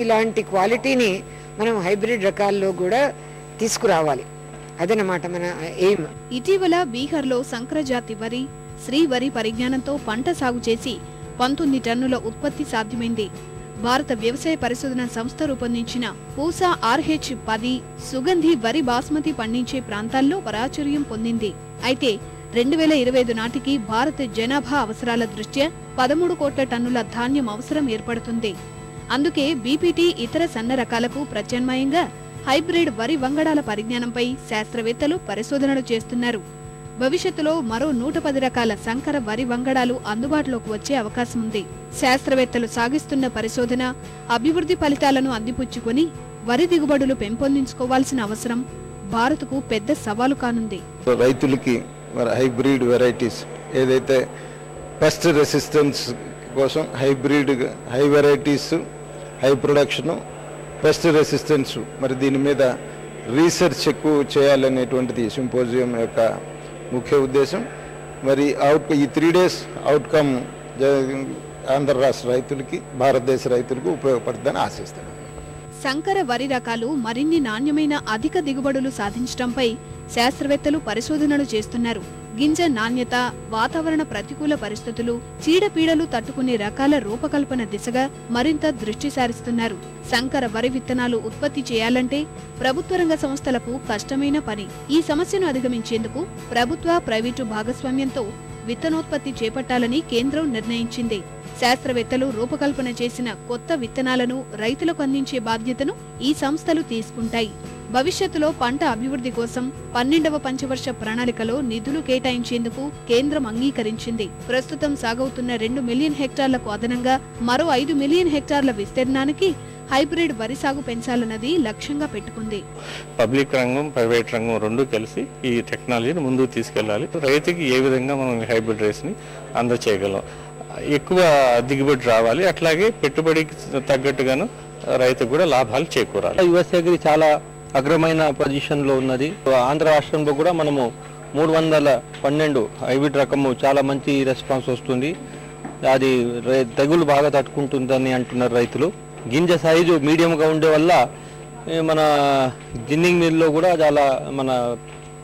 ఇలాంటి క్వాలిటీని మనం హైబ్రిడ్ రకాల్లో కూడా తీసుకురావాలి. అదనమాట మన ఎయిమ్. ఇటీవల బీహార్లో సంకరజాతి వరి, శ్రీ వరి పరిజ్ఞానంతో పంట సాగు చేసి 19 టన్నుల ఉత్పత్తి సాధ్యమైంది. భారత వ్యవసాయ పరిశోధన సంస్థ రూపొందించిన పూసా RH10 సుగంధి వరి బాస్మతి పండించే ప్రాంతాల్లో ప్రాచుర్యం పొందింది. అయితే 2025 నాటికి భారత జనాభా అవసరాల దృష్ట్యా 13 కోట్ల టన్నుల ధాన్యం అవసరం ఏర్పడుతుంది. అందుకే బీపీటీ ఇతర సన్న రకాలకు ప్రత్యామ్నాయంగా హైబ్రిడ్ వరి వంగడాల పరిజ్ఞానంపై శాస్త్రవేత్తలు పరిశోధనలు చేస్తున్నారు. భవిష్యత్తులో మరో 110 రకాల సంకర వరి వంగడాలు అందుబాటులోకి వచ్చే అవకాశం ఉంది. శాస్త్రవేత్తలు సాగిస్తున్న పరిశోధన, అభివృద్ధి ఫలితాలను అందిపుచ్చుకుని వరి దిగుబడులు పెంపొందించుకోవాల్సిన అవసరం భారత్కు పెద్ద సవాలు కానుంది. రైతులకి హైబ్రిడ్ వెరైటీస్ ఏదైతే పెస్ట్ రెసిస్టెన్స్ కోసం hybrid high varieties, high production, pest resistance, మరి దీని మీద రీసెర్చ్ ఎక్కువ చేయాలనేటువంటిది సింపోజియం యొక్క ముఖ్య ఉద్దేశం. మరి ఈ 3 days అవుట్కమ్ ఆంధ్ర రాష్ట్ర రైతులకి, భారతదేశ రైతులకు ఉపయోగపడుతుందని ఆశిస్తున్నాను. సంకర వరి రకాలు మరిన్ని నాణ్యమైన అధిక దిగుబడులు సాధించడంపై శాస్త్రవేత్తలు పరిశోధనలు చేస్తున్నారు. గింజ నాణ్యత, వాతావరణ ప్రతికూల పరిస్థితులు, చీడపీడలు తట్టుకునే రకాల రూపకల్పన దిశగా మరింత దృష్టి సారిస్తున్నారు. సంకర వరి విత్తనాలు ఉత్పత్తి చేయాలంటే ప్రభుత్వ రంగ సంస్థలకు కష్టమైన పని. ఈ సమస్యను అధిగమించేందుకు ప్రభుత్వ, ప్రైవేటు భాగస్వామ్యంతో విత్తనోత్పత్తి చేపట్టాలని కేంద్రం నిర్ణయించింది. శాస్త్రవేత్తలు రూపకల్పన చేసిన కొత్త విత్తనాలను రైతులకు అందించే బాధ్యతను ఈ సంస్థలు తీసుకుంటాయి. భవిష్యత్తులో పంట అభివృద్ధి కోసం 12వ పంచవర్ష ప్రణాళికలో నిధులు కేటాయించేందుకు కేంద్రం అంగీకరించింది. ప్రస్తుతం సాగవుతున్న 2 మిలియన్ హెక్టార్లకు అదనంగా మరో 5 మిలియన్ హెక్టార్ల విస్తీర్ణానికి హైబ్రిడ్ వరి సాగు పెంచాలన్నది లక్ష్యంగా పెట్టుకుంది. పబ్లిక్ రంగం, ప్రైవేట్ రంగం రెండు కలిసి ఈ టెక్నాలజీని ముందుకు తీసుకెళ్లాలి. రైతుకి ఏ విధంగా మనం హైబ్రిడ్ రైస్ ని అందచేయగలం, ఎక్కువ దిగుబడి రావాలి, అట్లాగే పెట్టుబడికి తగ్గట్టుగాను రైతుకు కూడా లాభాలు చేకూరాలి. యుఎస్ అగ్రి చాలా అగ్రమైన పొజిషన్ లో ఉన్నది. ఆంధ్ర రాష్ట్రంలో కూడా మనము 312 హైబ్రిడ్ రకము చాలా మంచి రెస్పాన్స్ వస్తుంది. అది తెగులు బాగా తట్టుకుంటుందని అంటున్నారు రైతులు. గింజ సైజు మీడియంగా ఉండే వల్ల మన జిన్నింగ్ మిల్లో కూడా చాలా, మన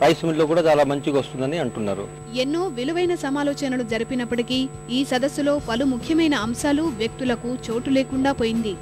రైస్ మిల్లో కూడా చాలా మంచిగా వస్తుందని అంటున్నారు. ఎన్నో విలువైన సమాలోచనలు జరిపినప్పటికీ ఈ సదస్సులో పలు ముఖ్యమైన అంశాలు, వ్యక్తులకు చోటు లేకుండా పోయింది.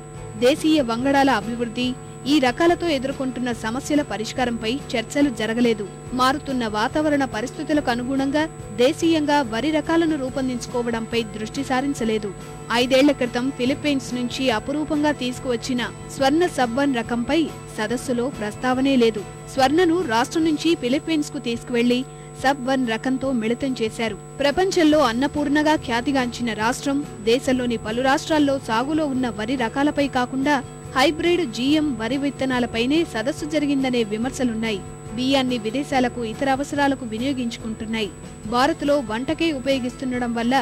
దేశీయ వంగడాల అభివృద్ధి, ఈ రకాలతో ఎదుర్కొంటున్న సమస్యల పరిష్కారంపై చర్చలు జరగలేదు. మారుతున్న వాతావరణ పరిస్థితులకు అనుగుణంగా దేశీయంగా వరి రకాలను రూపొందించుకోవడంపై దృష్టి సారించలేదు. 5 ఏళ్ల క్రితం ఫిలిప్పీన్స్ నుంచి అపురూపంగా తీసుకువచ్చిన స్వర్ణ సబ్-1 రకంపై సదస్సులో ప్రస్తావనే లేదు. స్వర్ణను రాష్ట్రం నుంచి ఫిలిప్పీన్స్ కు తీసుకువెళ్లి సబ్-1 రకంతో మిళితం చేశారు. ప్రపంచంలో అన్నపూర్ణగా ఖ్యాతిగాంచిన రాష్ట్రం దేశంలోని పలు రాష్ట్రాల్లో సాగులో ఉన్న వరి రకాలపై కాకుండా హైబ్రిడ్ జీఎం వరి విత్తనాలపైనే సదస్సు జరిగిందనే విమర్శలున్నాయి. బియ్యాన్ని విదేశాలకు, ఇతర అవసరాలకు వినియోగించుకుంటున్నాయి. భారత్లో వంటకే ఉపయోగిస్తుండడం వల్ల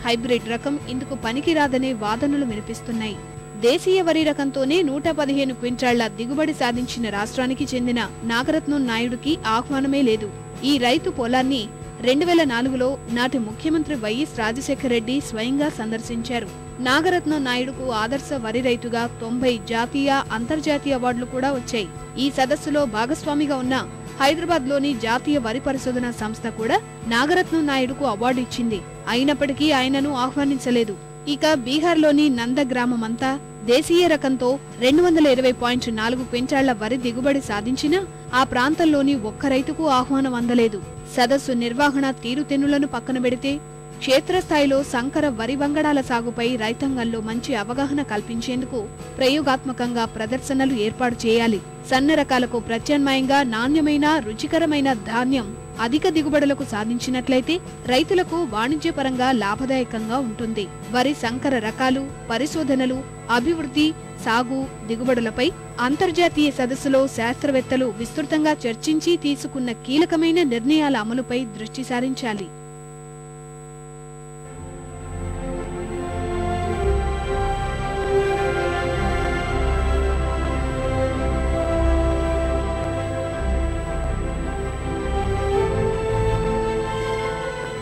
హైబ్రిడ్ రకం ఇందుకు పనికిరాదనే వాదనలు వినిపిస్తున్నాయి. దేశీయ వరి రకంతోనే 115 క్వింటాళ్ల దిగుబడి సాధించిన రాష్ట్రానికి చెందిన నాగరత్నం నాయుడుకి ఆహ్వానమే లేదు. ఈ రైతు పొలాన్ని 2004లో నాటి ముఖ్యమంత్రి వైఎస్ రాజశేఖర రెడ్డి స్వయంగా సందర్శించారు. నాగరత్నం నాయుడుకు ఆదర్శ వరి రైతుగా 90 జాతీయ, అంతర్జాతీయ అవార్డులు కూడా వచ్చాయి. ఈ సదస్సులో భాగస్వామిగా ఉన్న హైదరాబాద్ లోని జాతీయ వరి పరిశోధన సంస్థ కూడా నాగరత్నం నాయుడుకు అవార్డు ఇచ్చింది. అయినప్పటికీ ఆయనను ఆహ్వానించలేదు. ఇక బీహార్లోని నంద గ్రామమంతా దేశీయ రకంతో 220.4 క్వింటాళ్ల వరి దిగుబడి సాధించినా ఆ ప్రాంతంలోని ఒక్క రైతుకు ఆహ్వానం అందలేదు. సదస్సు నిర్వహణ తీరుతెన్నులను పక్కన పెడితే క్షేత్రస్థాయిలో సంకర వరి వంగడాల సాగుపై రైతాంగంలో మంచి అవగాహన కల్పించేందుకు ప్రయోగాత్మకంగా ప్రదర్శనలు ఏర్పాటు చేయాలి. సన్న రకాలకు ప్రత్యామ్నాయంగా నాణ్యమైన, రుచికరమైన ధాన్యం అధిక దిగుబడులకు సాధించినట్లయితే రైతులకు వాణిజ్యపరంగా లాభదాయకంగా ఉంటుంది. వరి సంకర రకాలు, పరిశోధనలు, అభివృద్ధి, సాగు, దిగుబడులపై అంతర్జాతీయ సదస్సులో శాస్త్రవేత్తలు విస్తృతంగా చర్చించి తీసుకున్న కీలకమైన నిర్ణయాల అమలుపై దృష్టి సారించాలి.